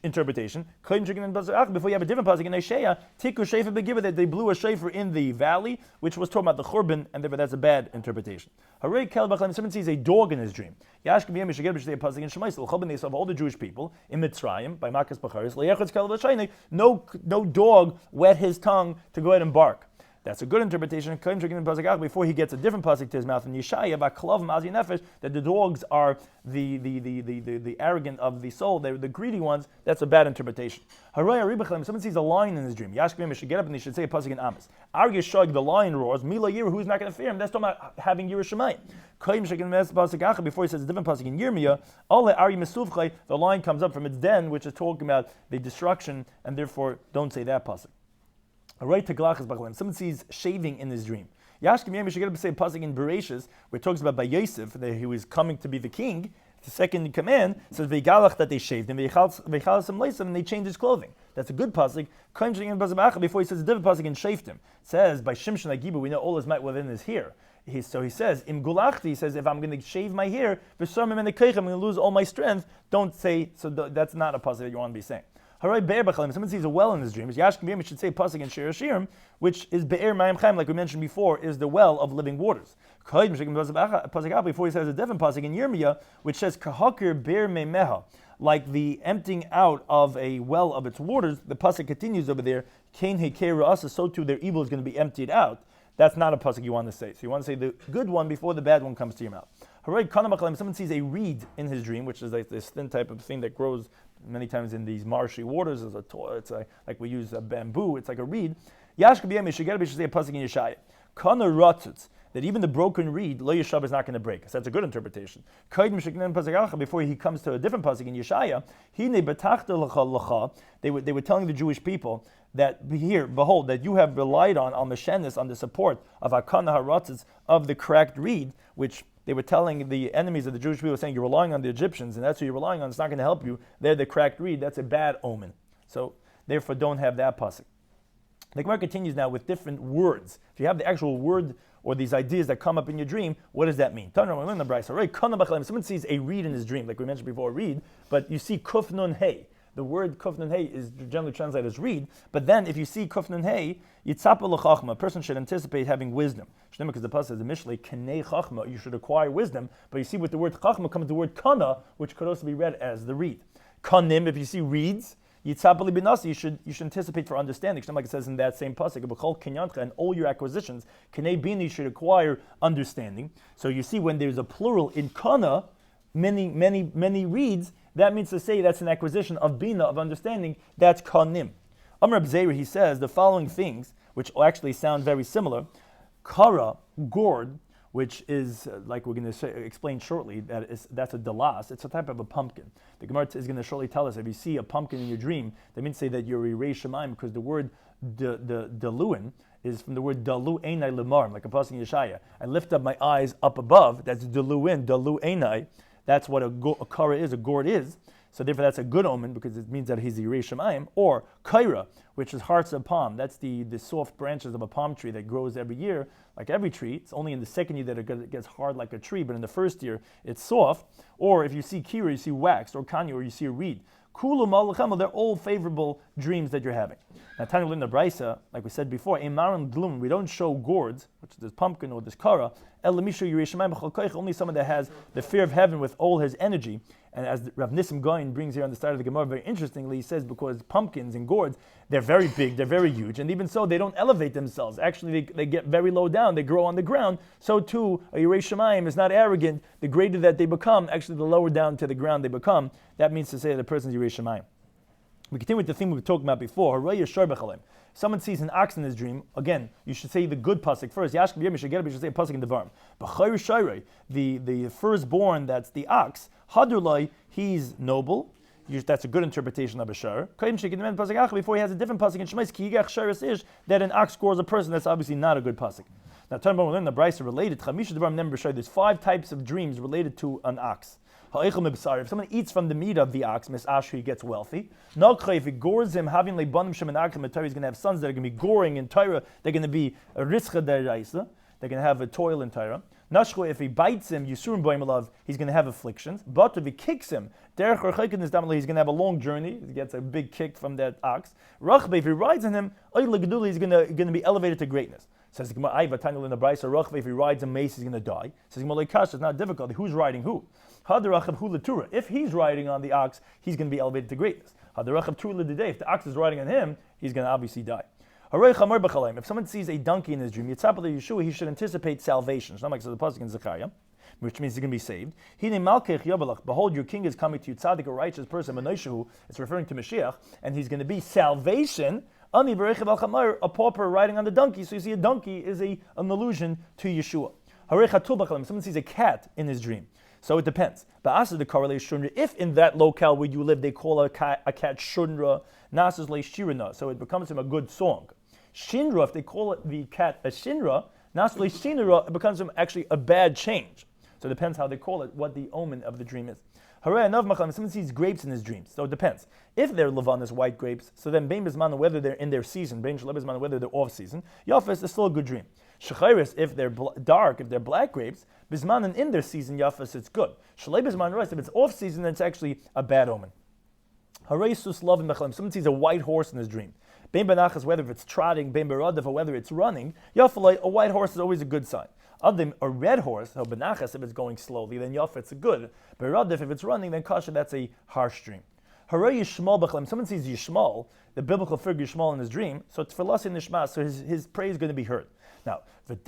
A: interpretation. Before you have a different pasuk in Yeshaya, Tiku Shofar begiva, that they blew a shofar in the valley, which was talking about the Churban, and therefore that's a bad interpretation. Hooray, someone sees a dog in his dream. Yashkim Yom should get a pasuk in Shemais. They saw all the Jewish people in Mitzrayim by Makas Bacharis. No dog wet his tongue to go ahead and bark. That's a good interpretation. Before he gets a different pasuk to his mouth in Yeshaya, that the dogs are the arrogant of the soul, they're the greedy ones. That's a bad interpretation. Someone sees a lion in his dream. Yashkim should get up and he should say a pasuk in Amos. The lion roars. Mila Yir, who's not going to fear him? That's talking about having Yerushalayim. Before he says a different pasuk in Yirmiyah, the lion comes up from its den, which is talking about the destruction, and therefore don't say that pasuk. Someone sees shaving in his dream. Yashkim Yom should get up and say a pasuk in Beruchas, where it talks about by Yosef, that he was coming to be the king. The second in command says Veigalach, that they shaved him, and they changed his clothing. That's a good pasuk. Before he says a different pasuk in shaved him, it says by Shimshon Agiba, we know all his might within his hair. So he says, Im Gulachti, he says, if I'm going to shave my hair, I'm going to lose all my strength. Don't say, so that's not a pasuk that you want to be saying. Someone sees a well in his dream. Yashkim Yom should say pasuk in shiur, which is Be'er Mayim Chaim, like we mentioned before, is the well of living waters. Before he says a different pasuk in Yirmiyah, which says Kahakir Be'er Meimeha, like the emptying out of a well of its waters. The pasuk continues over there. Kain Hekei Ra'asa, so too their evil is going to be emptied out. That's not a pasuk you want to say. So you want to say the good one before the bad one comes to your mouth. Someone sees a reed in his dream, which is like this thin type of thing that grows many times in these marshy waters. It's like we use a bamboo. It's like a reed. Yashka b'yem should say a pasuk in Yeshaya. Kana ratzutz, that even the broken reed, lo yeshav, is not going to break. So that's a good interpretation. Before he comes to a different pasuk in Yeshaya, they were telling the Jewish people that here, behold, that you have relied on al-meshenis, on the support of hakana haratzitz, of the cracked reed, which they were telling the enemies of the Jewish people, saying you're relying on the Egyptians, and that's who you're relying on. It's not going to help you. They're the cracked reed. That's a bad omen. So therefore, don't have that pasuk. The Gemara continues now with different words. If you have the actual word or these ideas that come up in your dream, what does that mean? Someone sees a reed in his dream, like we mentioned before, a reed, but you see kuf nun hey. The word kuf nun hey is generally translated as reed, but then if you see kuf nun hey, yitzapa l'chachma, a person should anticipate having wisdom. Because the pasuk says initially, kenei chachma, you should acquire wisdom, but you see with the word chachma comes the word kana, which could also be read as the reed. Kanim, if you see reeds, yitzapa libinasi, you should anticipate for understanding. Like it says in that same pasuk, b'chol kinyancha, and all your acquisitions, kenei bini, should acquire understanding. So you see when there's a plural in kana, many reeds, that means to say that's an acquisition of bina, of understanding. That's kanim. Amr Abzeir, he says the following things, which actually sound very similar. Kara, gourd, which is, like we're going to explain shortly, that's a dalas. It's a type of a pumpkin. The Gemara is going to shortly tell us, if you see a pumpkin in your dream, that means to say that you're a Yirei Shamayim, because the word daluin is from the word dalu einai lemar, like a pasuk in Yeshaya. I lift up my eyes up above. That's daluin, dalu einai. That's what a kara is, a gourd is. So therefore that's a good omen, because it means that he's a Yirei Shamayim. Or kaira, which is hearts of palm. That's the soft branches of a palm tree that grows every year, like every tree. It's only in the second year that it gets hard like a tree, but in the first year it's soft. Or if you see kira, you see wax, or kanya, or you see a reed. Kulu malachama, they're all favorable dreams that you're having. Now, Tanya Linda Braisa, like we said before, Imaran Glum, we don't show gourds, which is this pumpkin or this kara, only someone that has the fear of heaven with all his energy. And as Rav Nissim Goin brings here on the side of the Gemara, very interestingly, he says because pumpkins and gourds, they're very big, they're very huge, and even so, they don't elevate themselves. Actually, they get very low down, they grow on the ground. So too, a Yirei Shamayim is not arrogant. The greater that they become, actually the lower down to the ground they become. That means to say that the person's Yirei Shamayim. We continue with the thing we were talking about before. Someone sees an ox in his dream. Again, you should say the good pasuk first. You should say a pasuk in the varm. The firstborn, that's the ox. Hadurlai, he's noble. That's a good interpretation of a shar. Before he has a different pasuk in Shemais, that an ox scores a person. That's obviously not a good pasuk. Now, talking about when the Brisa related, there's 5 types of dreams related to an ox. If someone eats from the meat of the ox, he gets wealthy. If he gores him, he's going to have sons that are going to be goring in Torah. They're going to be a rischa deraisa. They're going to have a toil in Torah. If he bites him, he's going to have afflictions. But if he kicks him, he's going to have a long journey. He gets a big kick from that ox. If he rides on him, he's going to be elevated to greatness. Says the Gemara, if he rides a mace, he's going to die. Says the Gemara, it's not difficult. Who's riding who? If he's riding on the ox, he's going to be elevated to greatness. If the ox is riding on him, he's going to obviously die. If someone sees a donkey in his dream, he should anticipate salvation. It's not like the pasuk in Zechariah, which means he's going to be saved. Behold, your king is coming to you, tzaddik, a righteous person. It's referring to Mashiach, and he's going to be salvation. A pauper riding on the donkey. So you see, a donkey is an allusion to Yeshua. Someone sees a cat in his dream. So it depends. But also the correlation, if in that locale where you live they call a cat shunra, nasas le shirina, so it becomes him a good song. Shinra, if they call the cat a shinra, nasas le shinra, it becomes him actually a bad change. So it depends how they call it, what the omen of the dream is. Someone sees grapes in his dreams. So it depends. If they're levanas, white grapes, so then bein bisman, whether they're in their season, bein shaleb bisman, whether they're off season, yafas is still a good dream. Shechayris, if they're dark, if they're black grapes, bisman, and in their season, yafas, it's good. Shaleb bisman, if it's off season, then it's actually a bad omen. Hareisus lovin mechalim. Someone sees a white horse in his dream. Bein benachas, whether it's trotting, bein beradif, or whether it's running, yafalei, a white horse is always a good sign. Adim, a red horse, so benachas, if it's going slowly, then yaf, it's a good. Beradif, if it's running, then kasha, that's a harsh dream. Haray Yishmal b'chalim. Someone sees Yishmal, the biblical figure Yishmal in his dream, so it's tefillas in Nishma, so his prayer is going to be heard. Now,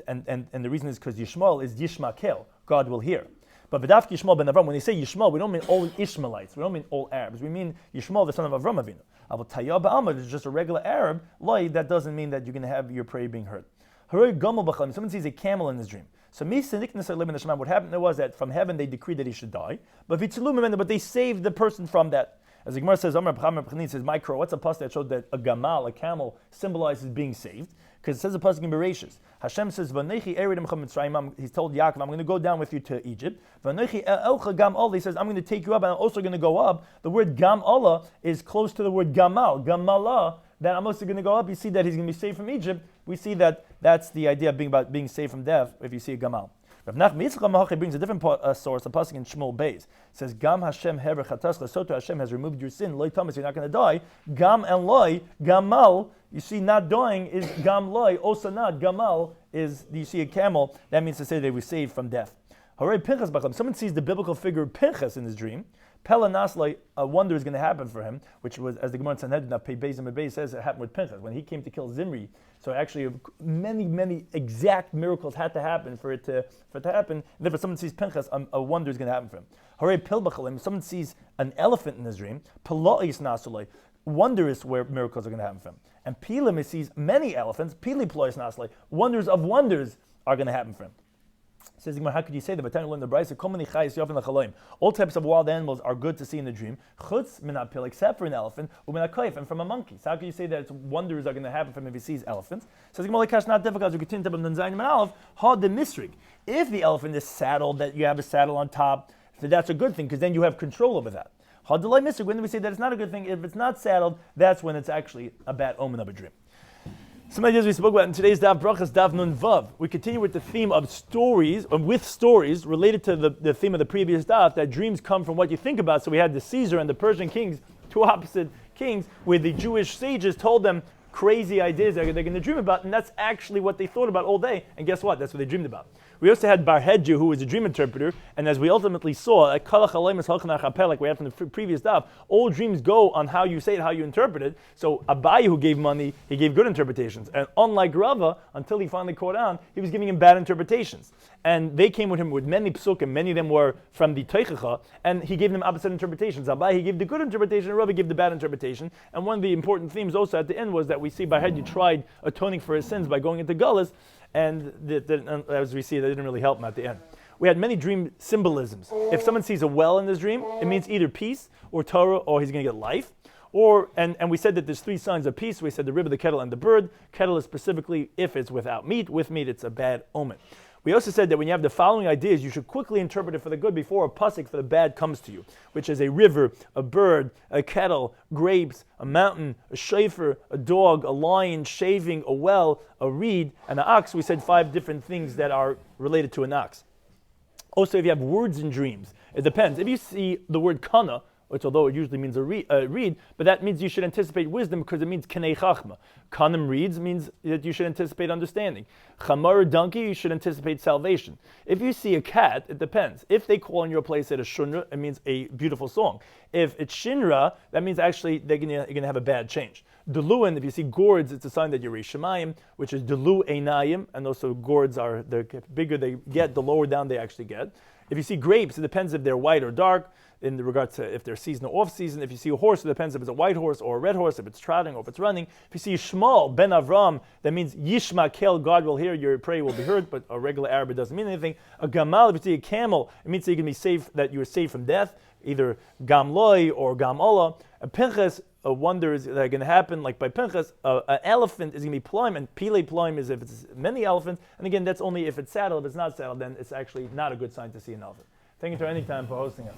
A: and the reason is because Yishmal is Yishmakel, God will hear. But V'davki Yishmal ben Avram, when they say Yishmal, we don't mean all Ishmaelites, we don't mean all Arabs, we mean Yishmal, the son of Avram Avinu. Aval Tayyab ba'amad is just a regular Arab, that doesn't mean that you're going to have your prayer being heard. Haray Gamal b'chalim. Someone sees a camel in his dream. So what happened there was that from heaven they decreed that he should die, but they saved the person from that. As the Gemara says, says, Micro, what's a pasuk that shows that a gamal, a camel, symbolizes being saved? Because it says a pasuk in Bereshis. Hashem says, he's told Yaakov, I'm going to go down with you to Egypt. He says, I'm going to take you up and I'm also going to go up. The word gam Allah is close to the word gamal. Gamala, that I'm also going to go up. You see that he's going to be saved from Egypt. We see that that's the idea of being saved from death if you see a gamal. Rav Nachman Yitzchak brings a different source, a pasuk in Shmuel Beis. It says, "Gam Hashem hever chatascha soto Hashem has removed your sin. Loi Thomas, you're not going to die. Gam and loi gamal. You see, not dying is gam loi. Also not gamal is. You see a camel. That means to say they were saved from death. Harei Pinchas b'cham. Someone sees the biblical figure Pinchas in his dream. Pella Naslai, a wonder is going to happen for him, which was, as the Gemara in Sanhedrin, Pei Beis and Beis says, it happened with Pinchas when he came to kill Zimri. So actually, many exact miracles had to happen for it to happen. And therefore, someone sees Pinchas, a wonder is going to happen for him. Harei Pilbachalim, someone sees an elephant in his dream. Pela'is Naslai, wonders where miracles are going to happen for him. And Pilim, he sees many elephants. Pili Plois Naslai, wonders of wonders are going to happen for him. Says, how could you say that? All types of wild animals are good to see in the dream, except for an elephant, and from a monkey. So how can you say that wonders are going to happen from if he sees elephants? Says, not difficult. We continue to if the elephant is saddled, that you have a saddle on top, so that's a good thing because then you have control over that. When we say that it's not a good thing, if it's not saddled, that's when it's actually a bad omen of a dream. Some ideas we spoke about in today's Daf, Beruchas Daf Nun Vav. We continue with the theme of stories, with stories related to the theme of the previous Daf, that dreams come from what you think about. So we had the Caesar and the Persian kings, two opposite kings, where the Jewish sages told them crazy ideas that they're going to dream about, and that's actually what they thought about all day. And guess what? That's what they dreamed about. We also had Bar Hedju, who was a dream interpreter, and as we ultimately saw, like we had from the previous Daf, all dreams go on how you say it, how you interpret it. So Abaye, who gave money, he gave good interpretations. And unlike Rava, until he finally caught on, he was giving him bad interpretations. And they came with him with many psukim, many of them were from the Teichacha, and he gave them opposite interpretations. Abaye, he gave the good interpretation, and Rava gave the bad interpretation. And one of the important themes also at the end was that we see Bar Hedju tried atoning for his sins by going into Gullus, and as we see, that didn't really help him at the end. We had many dream symbolisms. If someone sees a well in this dream, it means either peace or Torah, or he's going to get life. And we said that there's three signs of peace. We said the rib of the kettle and the bird. Kettle is specifically if it's without meat. With meat, it's a bad omen. We also said that when you have the following ideas, you should quickly interpret it for the good before a pasuk for the bad comes to you, which is a river, a bird, a kettle, grapes, a mountain, a shofar, a dog, a lion, shaving, a well, a reed, and an ox. We said 5 different things that are related to an ox. Also, if you have words in dreams, it depends. If you see the word kana, which although it usually means a reed, but that means you should anticipate wisdom because it means kenei chachma. Kanim reeds means that you should anticipate understanding. Chamar donkey, you should anticipate salvation. If you see a cat, it depends. If they call in your place at a shunra, it means a beautiful song. If it's shinra, that means actually you're going to have a bad change. Deluin, if you see gourds, it's a sign that you're Shemayim, which is delu einayim, and also gourds are, the bigger they get, the lower down they actually get. If you see grapes, it depends if they're white or dark, in regards to if they're season or off-season. If you see a horse, it depends if it's a white horse or a red horse, if it's trotting or if it's running. If you see Shmuel ben Avram, that means Yishma Kel, God will hear, your prayer will be heard, but a regular Arab, it doesn't mean anything. A Gamal, if you see a camel, it means that you can be safe, that you're safe from death, either Gamloi or Gamola. A Pinchas, a wonder is going to happen, like by Pinchas, an elephant is going to be Ploim, and Pile Ploim is if it's many elephants, and again, that's only if it's saddled. If it's not saddled, then it's actually not a good sign to see an elephant. Thank you to any time for hosting us.